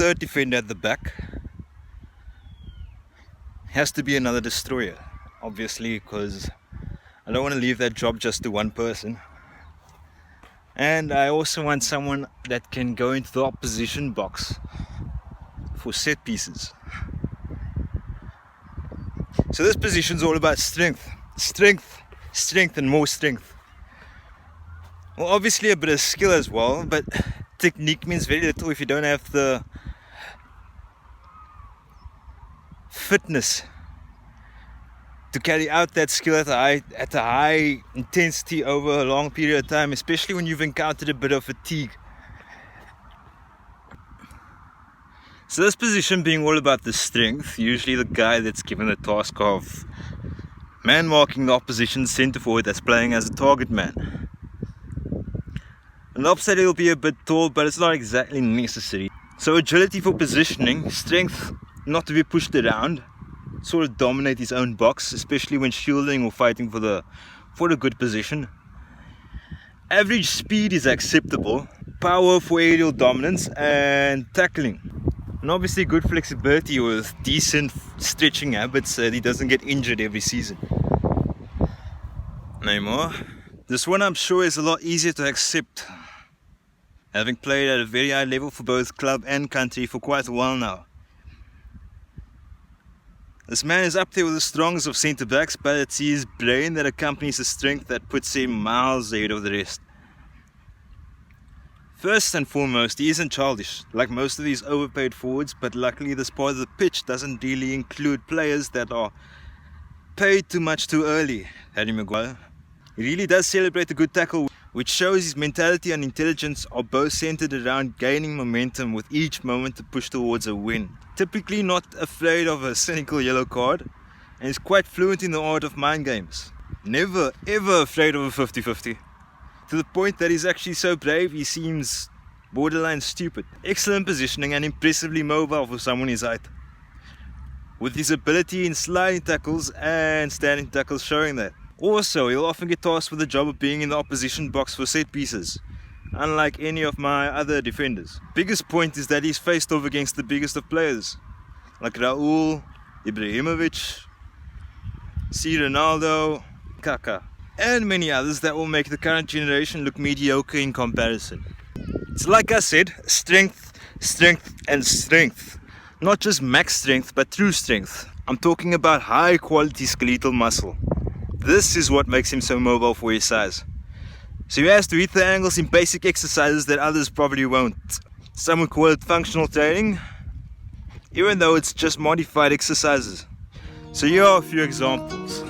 third defender at the back has to be another destroyer, obviously, because I don't want to leave that job just to one person. And I also want someone that can go into the opposition box for set pieces. So this position is all about strength, and more strength. Well, obviously a bit of skill as well, but technique means very little if you don't have the fitness to carry out that skill at a high intensity over a long period of time, especially when you've encountered a bit of fatigue. So this position being all about the strength, usually the guy that's given the task of man marking the opposition centre forward that's playing as a target man. On the upside he'll be a bit tall, but it's not exactly necessary. So agility for positioning, strength not to be pushed around, sort of dominate his own box, especially when shielding or fighting for the good position. Average speed is acceptable, power for aerial dominance, and tackling. And obviously good flexibility with decent stretching habits so that he doesn't get injured every season. Neymar. This one I'm sure is a lot easier to accept, having played at a very high level for both club and country for quite a while now. This man is up there with the strongest of centre backs, but it's his brain that accompanies the strength that puts him miles ahead of the rest. First and foremost, he isn't childish, like most of these overpaid forwards, but luckily this part of the pitch doesn't really include players that are paid too much too early. Harry Maguire. He really does celebrate a good tackle, which shows his mentality and intelligence are both centered around gaining momentum with each moment to push towards a win. Typically not afraid of a cynical yellow card, and is quite fluent in the art of mind games. Never ever afraid of a 50-50. To the point that he's actually so brave he seems borderline stupid. Excellent positioning and impressively mobile for someone his height, with his ability in sliding tackles and standing tackles showing that. Also, he'll often get tasked with the job of being in the opposition box for set pieces, unlike any of my other defenders. Biggest point is that he's faced off against the biggest of players, like Raul, Ibrahimovic, C. Ronaldo, Kaká, and many others that will make the current generation look mediocre in comparison. It's like I said, strength, and strength. Not just max strength, but true strength. I'm talking about high quality skeletal muscle. This is what makes him so mobile for his size. So he has to hit the angles in basic exercises that others probably won't. Some would call it functional training, even though it's just modified exercises. So here are a few examples.